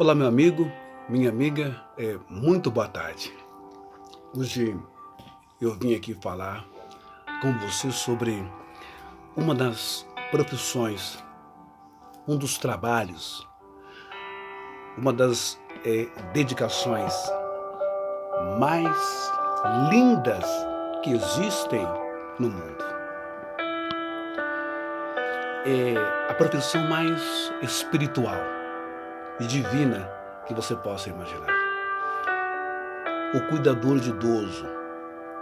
Olá, meu amigo, minha amiga, muito boa tarde. Hoje eu vim aqui falar com você sobre uma das profissões, um dos trabalhos, uma das dedicações mais lindas que existem no mundo. É a profissão mais espiritual e divina que você possa imaginar. O cuidador de idoso,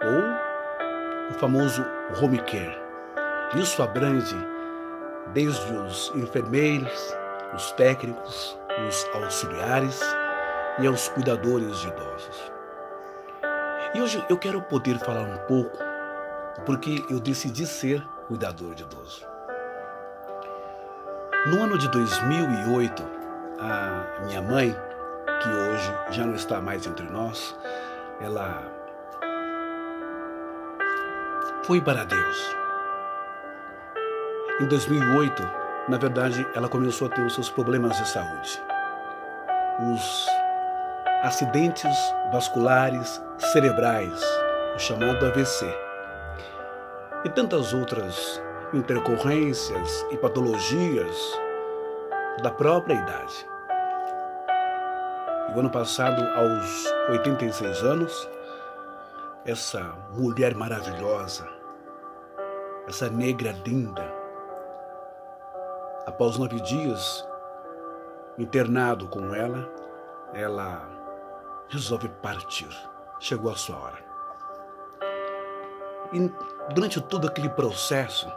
ou o famoso home care. Isso abrange desde os enfermeiros, os técnicos, os auxiliares e aos cuidadores de idosos. E hoje eu quero poder falar um pouco porque eu decidi ser cuidador de idoso. No ano de 2008, a minha mãe, que hoje já não está mais entre nós, ela foi para Deus. Em 2008, na verdade, ela começou a ter os seus problemas de saúde. Os acidentes vasculares cerebrais, o chamado AVC. E tantas outras intercorrências e patologias da própria idade. E o ano passado, aos 86 anos, essa mulher maravilhosa, essa negra linda, após 9 dias internado com ela resolve partir. Chegou a sua hora. E durante todo aquele processo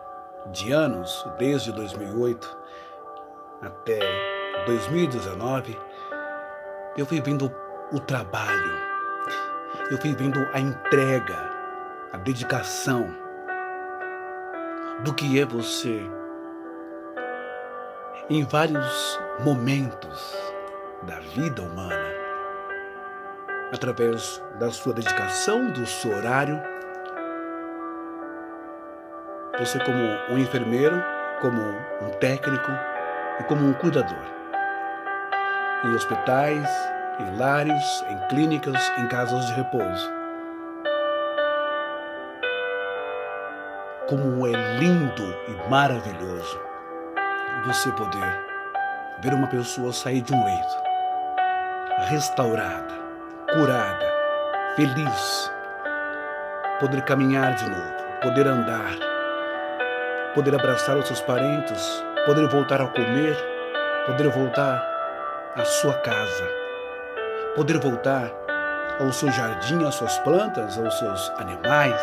de anos, desde 2008 até 2019, eu fui vendo o trabalho, eu fui vendo a entrega, a dedicação do que é você em vários momentos da vida humana, através da sua dedicação, do seu horário, você como um enfermeiro, como um técnico e como um cuidador. Em hospitais, em lares, em clínicas, em casas de repouso. Como é lindo e maravilhoso você poder ver uma pessoa sair de um leito, restaurada, curada, feliz, poder caminhar de novo, poder andar, poder abraçar os seus parentes, poder voltar a comer, poder voltar à sua casa, poder voltar ao seu jardim, às suas plantas, aos seus animais,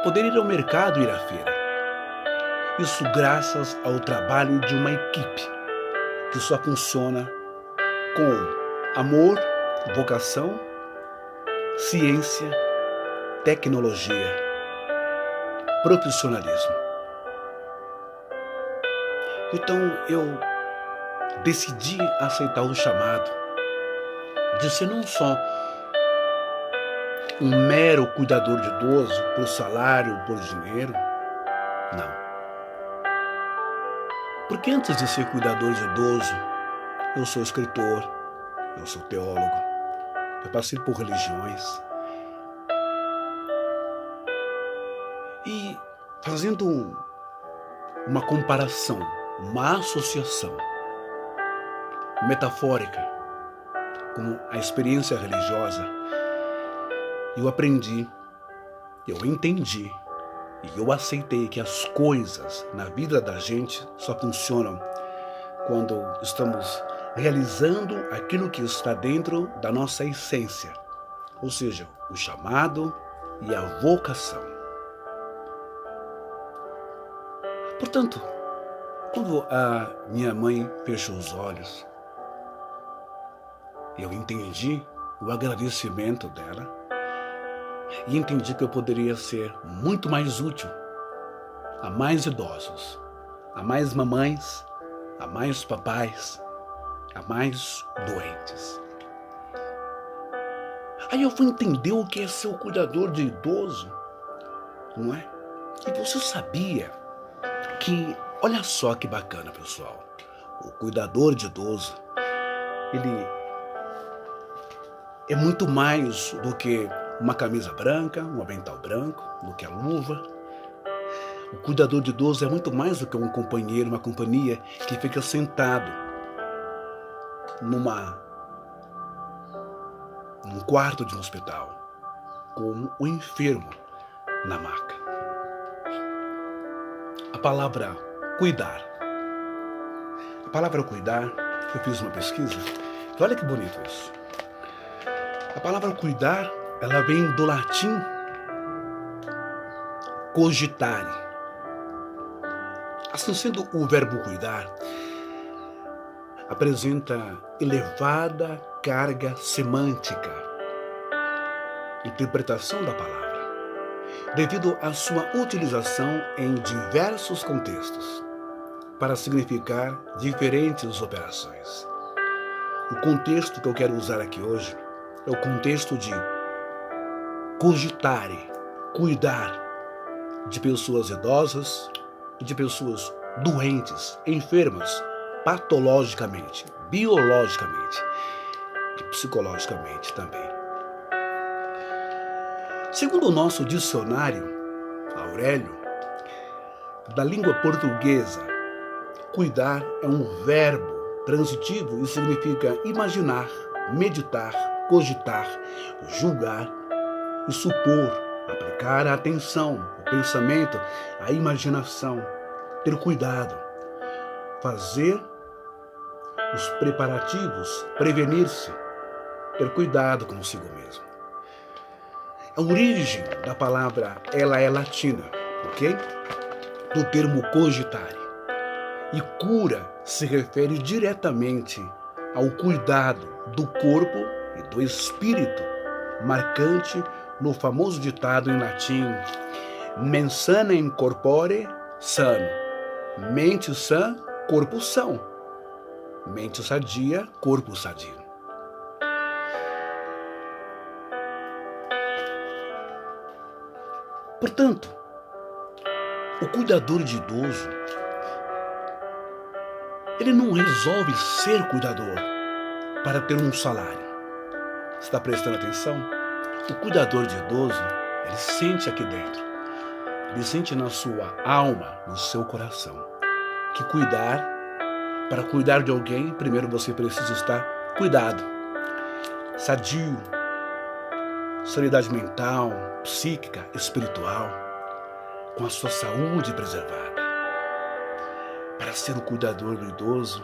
poder ir ao mercado, ir à feira. Isso graças ao trabalho de uma equipe que só funciona com amor, vocação, ciência, tecnologia, profissionalismo. Então eu decidi aceitar o chamado de ser não só um mero cuidador de idoso por salário, por dinheiro, não. Porque antes de ser cuidador de idoso, eu sou escritor, eu sou teólogo, eu passei por religiões. E fazendo uma comparação, uma associação metafórica com a experiência religiosa, eu aprendi, eu entendi e eu aceitei que as coisas na vida da gente só funcionam quando estamos realizando aquilo que está dentro da nossa essência, ou seja, o chamado e a vocação. Portanto, quando a minha mãe fechou os olhos, eu entendi o agradecimento dela e entendi que eu poderia ser muito mais útil a mais idosos, a mais mamães, a mais papais, a mais doentes. Aí eu fui entender o que é ser o cuidador de idoso, não é? E você sabia que, olha só que bacana, pessoal, o cuidador de idoso, ele é muito mais do que uma camisa branca, um avental branco, do que a luva. O cuidador de idoso é muito mais do que um companheiro, uma companhia que fica sentado num quarto de um hospital, como o enfermo na maca. A palavra cuidar. A palavra cuidar, eu fiz uma pesquisa, e olha que bonito isso. A palavra cuidar, ela vem do latim cogitare. Assim sendo, o verbo cuidar apresenta elevada carga semântica, interpretação da palavra, devido à sua utilização em diversos contextos, para significar diferentes operações. O contexto que eu quero usar aqui hoje é o contexto de cogitare, cuidar de pessoas idosas e de pessoas doentes, enfermas, patologicamente, biologicamente e psicologicamente também. Segundo o nosso dicionário, Aurélio, da língua portuguesa, cuidar é um verbo transitivo e significa imaginar, meditar, cogitar, julgar e supor, aplicar a atenção, o pensamento, a imaginação, ter cuidado, fazer os preparativos, prevenir-se, ter cuidado consigo mesmo. A origem da palavra, ela é latina, ok? Do termo cogitare. E cura se refere diretamente ao cuidado do corpo e do espírito, marcante no famoso ditado em latim, mens sana in corpore sano, mente sã, corpo são, mente sadia, corpo sadio. Portanto, o cuidador de idoso, ele não resolve ser cuidador para ter um salário. Está prestando atenção? O cuidador de idoso, ele sente aqui dentro, ele sente na sua alma, no seu coração, que para cuidar de alguém, primeiro você precisa estar cuidado, sadio, sanidade mental, psíquica, espiritual, com a sua saúde preservada. Para ser o cuidador do idoso,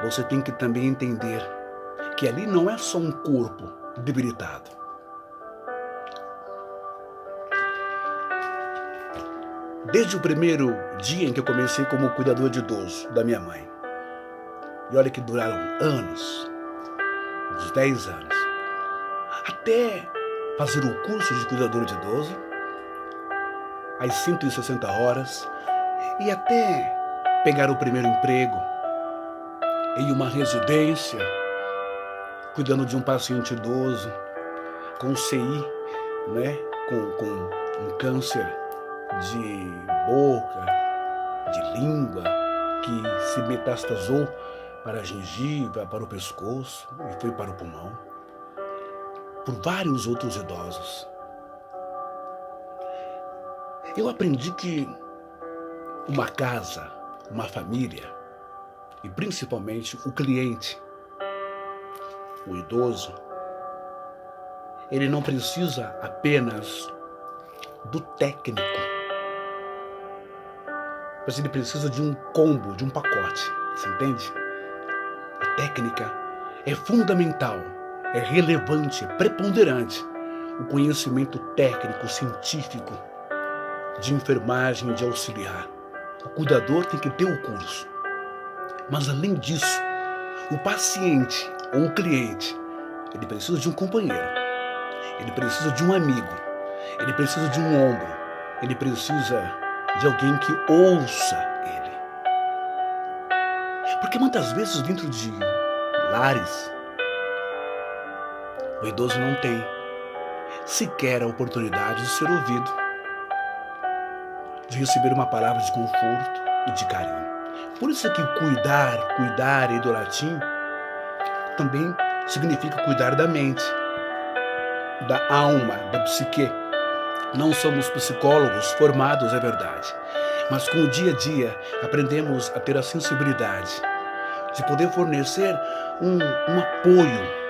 você tem que também entender que ali não é só um corpo debilitado. Desde o primeiro dia em que eu comecei como cuidador de idoso da minha mãe, e olha que duraram anos, uns 10 anos, até fazer o curso de cuidador de idoso, às 160 horas, e até pegar o primeiro emprego em uma residência, cuidando de um paciente idoso com CI, né? com um câncer de boca, de língua, que se metastasou para a gengiva, para o pescoço e foi para o pulmão, por vários outros idosos. Eu aprendi que uma casa, uma família e principalmente o cliente, o idoso, ele não precisa apenas do técnico, mas ele precisa de um combo, de um pacote, você entende? A técnica é fundamental, é relevante, é preponderante. O conhecimento técnico, científico, de enfermagem, de auxiliar. O cuidador tem que ter o curso. Mas além disso, o paciente ou o cliente, ele precisa de um companheiro, ele precisa de um amigo, ele precisa de um ombro, ele precisa de alguém que ouça ele. Porque muitas vezes dentro de lares, o idoso não tem sequer a oportunidade de ser ouvido, de receber uma palavra de conforto e de carinho. Por isso que cuidar em do latim, também significa cuidar da mente, da alma, da psique. Não somos psicólogos formados, é verdade, mas com o dia a dia aprendemos a ter a sensibilidade de poder fornecer um apoio,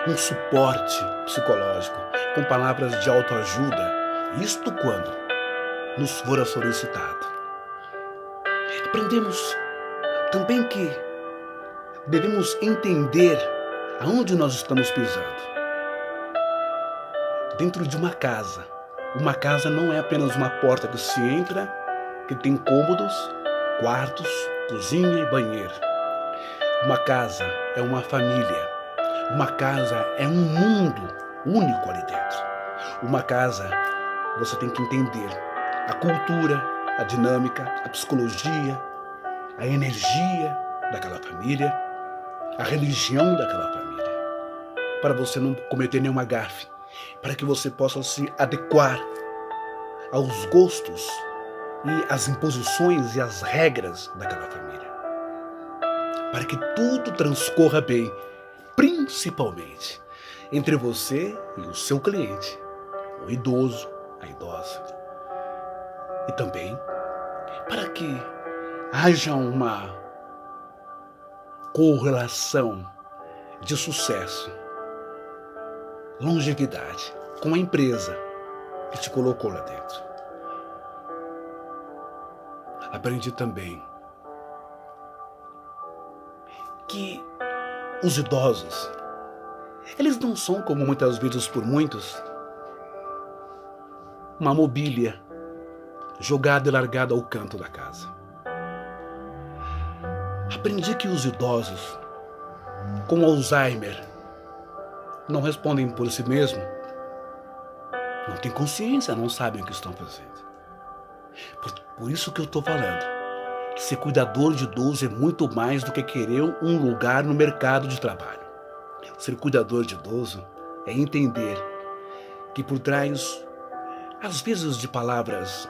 um suporte psicológico com palavras de autoajuda, isto quando nos for solicitado. Aprendemos também que devemos entender aonde nós estamos pisando. Dentro de uma casa não é apenas uma porta que se entra, que tem cômodos, quartos, cozinha e banheiro. Uma casa é uma família. Uma casa é um mundo único ali dentro. Uma casa, você tem que entender a cultura, a dinâmica, a psicologia, a energia daquela família, a religião daquela família, para você não cometer nenhuma gafe, para que você possa se adequar aos gostos e às imposições e às regras daquela família, para que tudo transcorra bem, principalmente entre você e o seu cliente, o idoso, a idosa. E também para que haja uma correlação de sucesso, longevidade com a empresa que te colocou lá dentro. Aprendi também que os idosos, eles não são, como muitas vezes por muitos, uma mobília jogada e largada ao canto da casa. Aprendi que os idosos com Alzheimer não respondem por si mesmos, não têm consciência, não sabem o que estão fazendo. Por isso que eu estou falando, ser cuidador de idoso é muito mais do que querer um lugar no mercado de trabalho. Ser cuidador de idoso é entender que por trás, às vezes, de palavras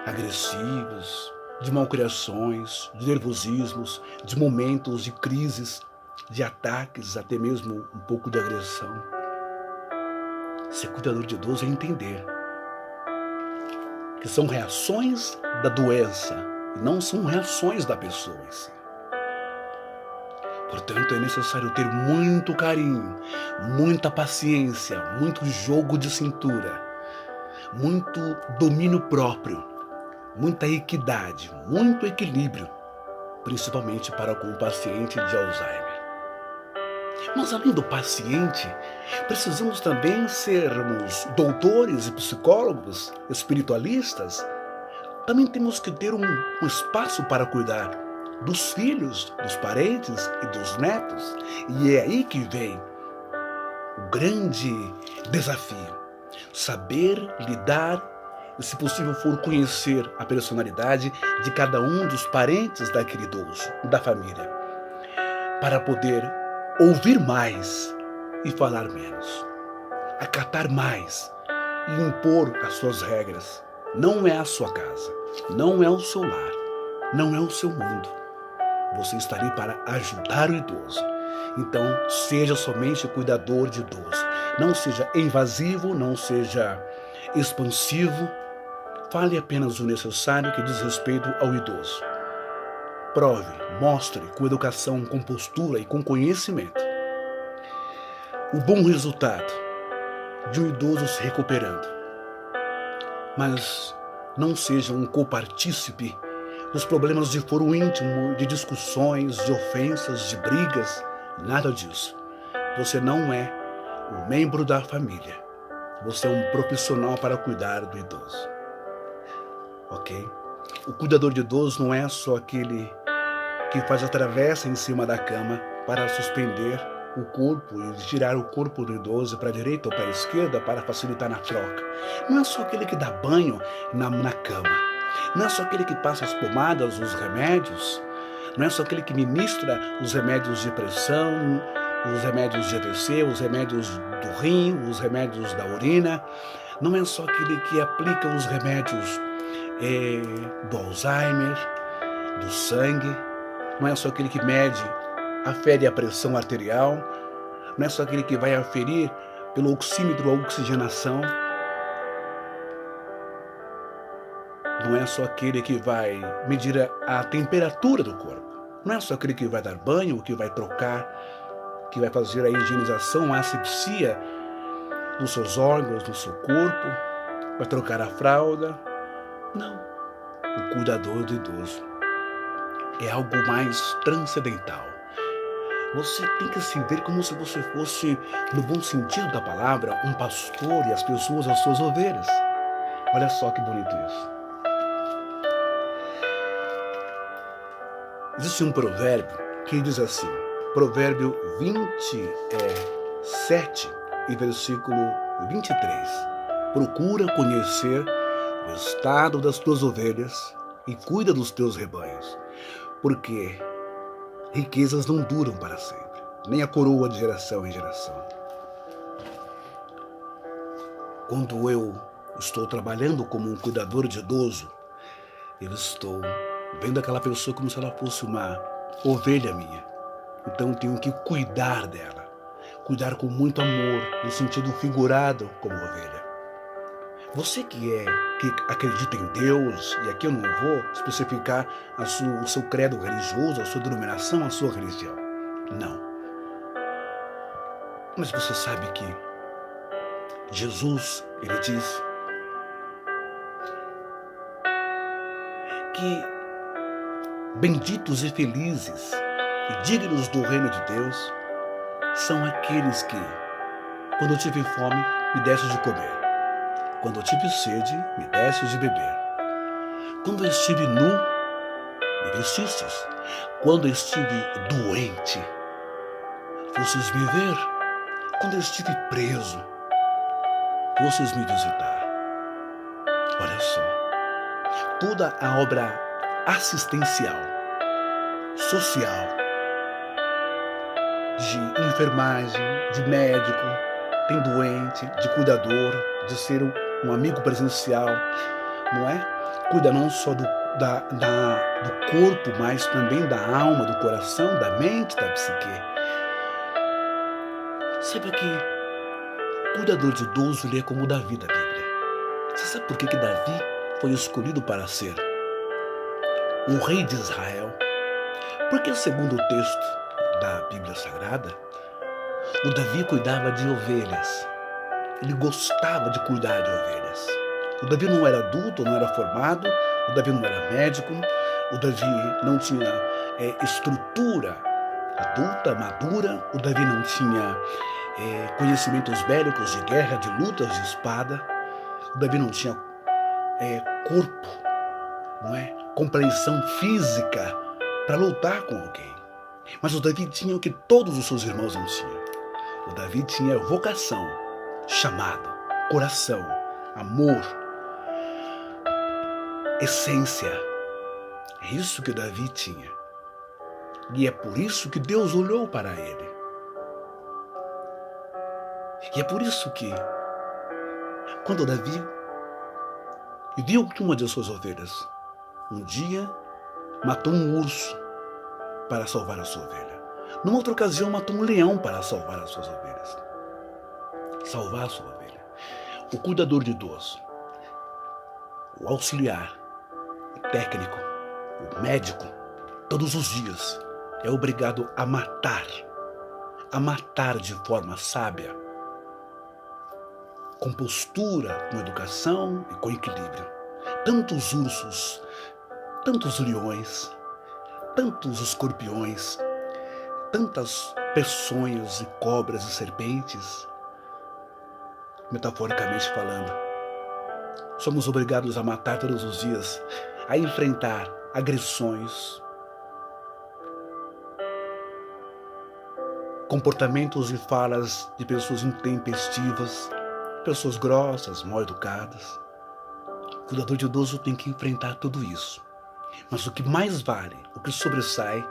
agressivas, de malcriações, de nervosismos, de momentos de crises, de ataques, até mesmo um pouco de agressão. Ser cuidador de idoso é entender que são reações da doença e não são reações da pessoa em si. Portanto, é necessário ter muito carinho, muita paciência, muito jogo de cintura, muito domínio próprio, muita equidade, muito equilíbrio, principalmente para com o paciente de Alzheimer. Mas além do paciente, precisamos também sermos doutores e psicólogos, espiritualistas. Também temos que ter um espaço para cuidar dos filhos, dos parentes e dos netos. E é aí que vem o grande desafio: saber lidar e, se possível for, conhecer a personalidade de cada um dos parentes daquele idoso, da família, para poder ouvir mais e falar menos, acatar mais e impor as suas regras. Não é a sua casa, não é o seu lar, não é o seu mundo. Você está ali para ajudar o idoso. Então, seja somente cuidador de idoso. Não seja invasivo, não seja expansivo. Fale apenas o necessário que diz respeito ao idoso. Prove, mostre com educação, com postura e com conhecimento o bom resultado de um idoso se recuperando. Mas não seja um copartícipe dos problemas de foro íntimo, de discussões, de ofensas, de brigas, nada disso. Você não é um membro da família. Você é um profissional para cuidar do idoso. Ok? O cuidador de idoso não é só aquele que faz a travessa em cima da cama para suspender o corpo e girar o corpo do idoso para a direita ou para a esquerda para facilitar na troca. Não é só aquele que dá banho na cama. Não é só aquele que passa as pomadas, os remédios. Não é só aquele que ministra os remédios de pressão, os remédios de AVC, os remédios do rim, os remédios da urina. Não é só aquele que aplica os remédios do Alzheimer. do sangue, não é só aquele que mede, afere a pressão arterial, não é só aquele que vai aferir pelo oxímetro a oxigenação, não é só aquele que vai medir a temperatura do corpo, não é só aquele que vai dar banho, que vai trocar, que vai fazer a higienização, a asepsia dos seus órgãos, do seu corpo, vai trocar a fralda. Não. O cuidador do idoso é algo mais transcendental. Você tem que se ver como se você fosse, no bom sentido da palavra, um pastor e as pessoas as suas ovelhas. Olha só que bonito isso. Existe um provérbio que diz assim, provérbio 27 e versículo 23. Procura conhecer o estado das tuas ovelhas e cuida dos teus rebanhos, porque riquezas não duram para sempre, nem a coroa de geração em geração. Quando eu estou trabalhando como um cuidador de idoso, eu estou vendo aquela pessoa como se ela fosse uma ovelha minha. Então eu tenho que cuidar dela, cuidar com muito amor, no sentido figurado como ovelha. Você que acredita em Deus, e aqui eu não vou especificar o seu credo religioso, a sua denominação, a sua religião. Não. Mas você sabe que Jesus, ele diz que benditos e felizes e dignos do reino de Deus são aqueles que, quando eu tive fome, me deste de comer. Quando eu tive sede, me deste de beber. Quando eu estive nu, me vestistes. Quando eu estive doente, fostes me ver. Quando eu estive preso, fostes me visitar. Olha só, toda a obra assistencial, social, de enfermagem, de médico, tem doente, de cuidador, de ser um amigo presencial, não é? Cuida não só do corpo, mas também da alma, do coração, da mente, da psique. Sabe que o cuidador de idoso, ele é como Davi da Bíblia. Você sabe por que Davi foi escolhido para ser o rei de Israel? Porque, segundo o texto da Bíblia Sagrada, o Davi cuidava de ovelhas. Ele gostava de cuidar de ovelhas. O Davi não era adulto, não era formado, o Davi não era médico, o Davi não tinha estrutura adulta, madura, o Davi não tinha conhecimentos bélicos de guerra, de lutas, de espada, o Davi não tinha corpo, não é? Compreensão física para lutar com alguém. Mas o Davi tinha o que todos os seus irmãos não tinham. O Davi tinha vocação, chamado, coração, amor, essência. É isso que Davi tinha. E é por isso que Deus olhou para ele. E é por isso que, quando Davi viu que uma de suas ovelhas, um dia, matou um urso para salvar a sua ovelha. Numa outra ocasião, matou um leão para salvar as suas ovelhas. Salvar a sua ovelha. O cuidador de idoso, o auxiliar, o técnico, o médico, todos os dias é obrigado a matar de forma sábia, com postura, com educação e com equilíbrio. Tantos ursos, tantos leões, tantos escorpiões, tantas peçonhas e cobras e serpentes, metaforicamente falando, somos obrigados a matar todos os dias, a enfrentar agressões, comportamentos e falas de pessoas intempestivas, pessoas grossas, mal educadas. O cuidador de idoso tem que enfrentar tudo isso. Mas o que mais vale, o que sobressai,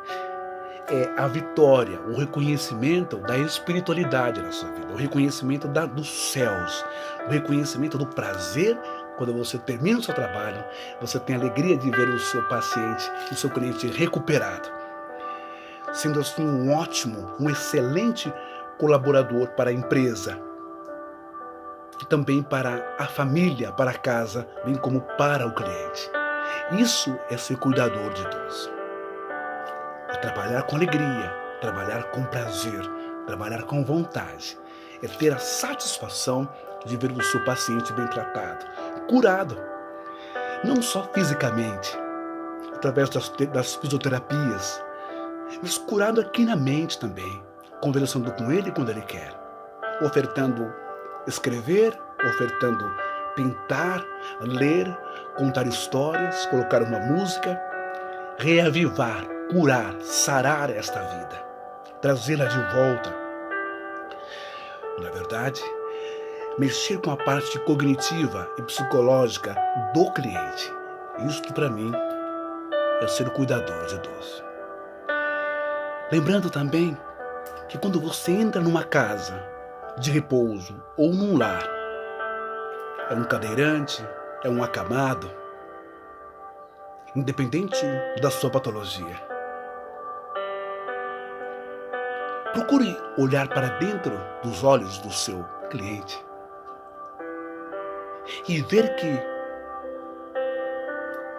é a vitória, o reconhecimento da espiritualidade na sua vida, o reconhecimento dos céus, o reconhecimento do prazer quando você termina o seu trabalho, você tem a alegria de ver o seu paciente, o seu cliente recuperado, sendo assim um ótimo, um excelente colaborador para a empresa e também para a família, para a casa, bem como para o cliente. Isso é ser cuidador de Deus. É trabalhar com alegria, trabalhar com prazer, trabalhar com vontade. É ter a satisfação de ver o seu paciente bem tratado, curado. Não só fisicamente, através das fisioterapias, mas curado aqui na mente também, conversando com ele quando ele quer, ofertando escrever, ofertando pintar, ler, contar histórias, colocar uma música, reavivar, curar, sarar esta vida, trazê-la de volta. Na verdade, mexer com a parte cognitiva e psicológica do cliente. Isto para mim é ser cuidador de Deus. Lembrando também que quando você entra numa casa de repouso ou num lar, é um cadeirante, é um acamado, independente da sua patologia, procure olhar para dentro dos olhos do seu cliente e ver que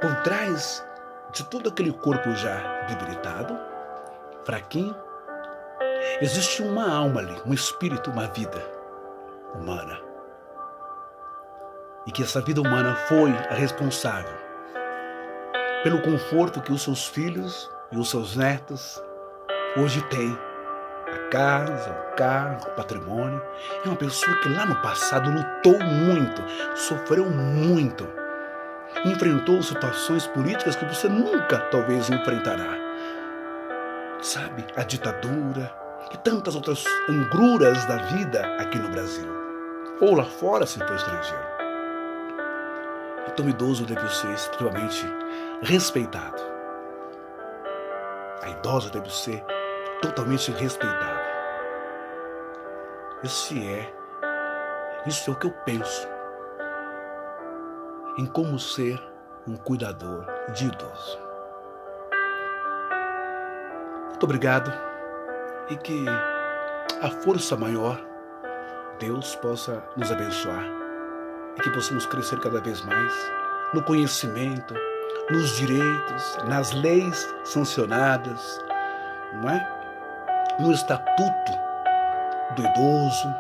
por trás de todo aquele corpo já debilitado, fraquinho, existe uma alma ali, um espírito, uma vida humana. E que essa vida humana foi a responsável pelo conforto que os seus filhos e os seus netos hoje têm. A casa, o carro, o patrimônio. É uma pessoa que lá no passado lutou muito, sofreu muito, enfrentou situações políticas que você nunca talvez enfrentará. Sabe, a ditadura e tantas outras angruras da vida aqui no Brasil, ou lá fora se for estrangeiro. Então o idoso deve ser extremamente respeitado. A idosa deve ser totalmente respeitada. Isso é o que eu penso em como ser um cuidador de idoso. Muito obrigado e que a força maior, Deus, possa nos abençoar e que possamos crescer cada vez mais no conhecimento, nos direitos, nas leis sancionadas, não é? No estatuto do idoso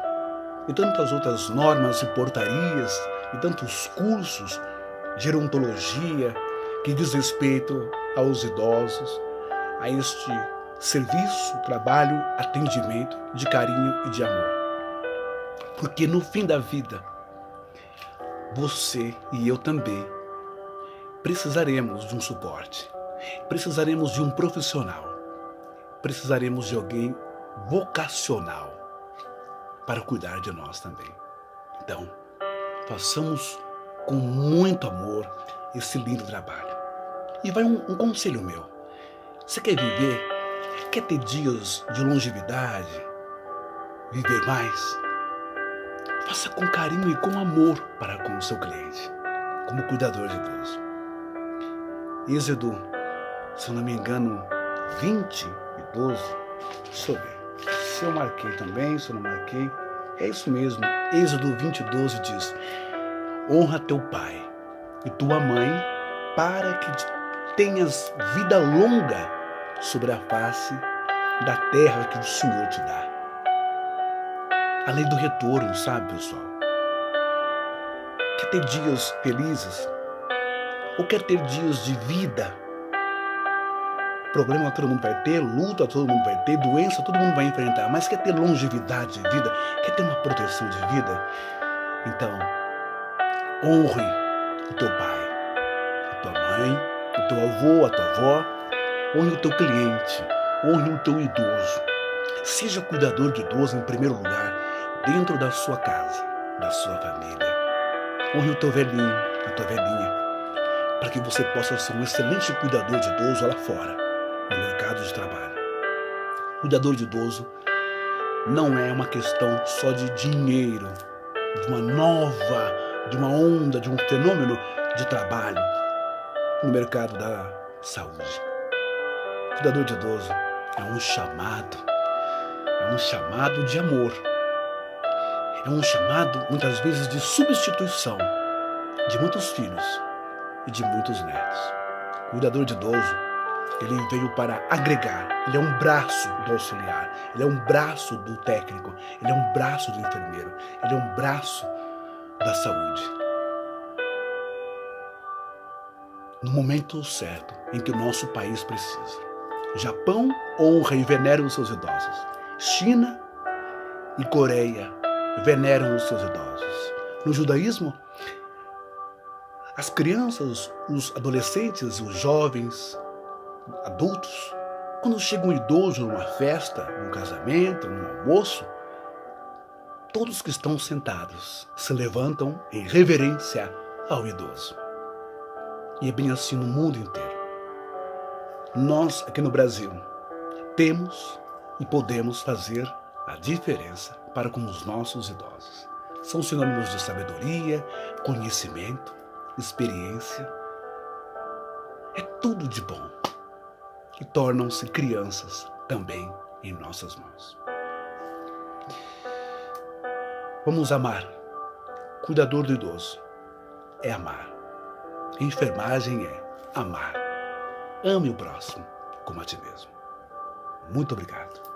e tantas outras normas e portarias e tantos cursos de gerontologia que diz respeito aos idosos, a este serviço, trabalho, atendimento de carinho e de amor. Porque no fim da vida, você e eu também precisaremos de um suporte, precisaremos de um profissional, precisaremos de alguém vocacional para cuidar de nós também. Então, façamos com muito amor esse lindo trabalho. E vai um conselho meu. Você quer viver? Quer ter dias de longevidade? Viver mais? Faça com carinho e com amor para com o seu cliente, como cuidador de Deus. Êxodo, se eu não me engano, 20 e 12. Deixa eu ver. Se eu marquei também, se eu não marquei. É isso mesmo. Êxodo 20, 12 diz: honra teu pai e tua mãe para que tenhas vida longa sobre a face da terra que o Senhor te dá. A lei do retorno, sabe, pessoal? Quer ter dias felizes? Ou quer ter dias de vida? Problema todo mundo vai ter, luta todo mundo vai ter, doença todo mundo vai enfrentar, mas quer ter longevidade de vida? Quer ter uma proteção de vida? Então, honre o teu pai, a tua mãe, o teu avô, a tua avó, honre o teu cliente, honre o teu idoso. Seja cuidador de idoso em primeiro lugar, dentro da sua casa, da sua família. Honre o teu velhinho, a tua velhinha, para que você possa ser um excelente cuidador de idoso lá fora, no mercado de trabalho. Cuidador de idoso não é uma questão só de dinheiro, de uma nova de uma onda, de um fenômeno de trabalho no mercado da saúde. Cuidador de idoso é um chamado de amor. É um chamado, muitas vezes, de substituição de muitos filhos e de muitos netos. Cuidador de idoso, ele veio para agregar, ele é um braço do auxiliar, ele é um braço do técnico, ele é um braço do enfermeiro, ele é um braço da saúde. No momento certo em que o nosso país precisa. Japão honra e venera os seus idosos. China e Coreia veneram os seus idosos. No judaísmo, as crianças, os adolescentes, os jovens, adultos, quando chega um idoso numa festa, num casamento, num almoço, todos que estão sentados se levantam em reverência ao idoso. E é bem assim no mundo inteiro. Nós, aqui no Brasil, temos e podemos fazer a diferença para com os nossos idosos. São sinônimos de sabedoria, conhecimento, experiência. É tudo de bom. E tornam-se crianças também em nossas mãos. Vamos amar. Cuidador do idoso é amar. Enfermagem é amar. Ame o próximo como a ti mesmo. Muito obrigado.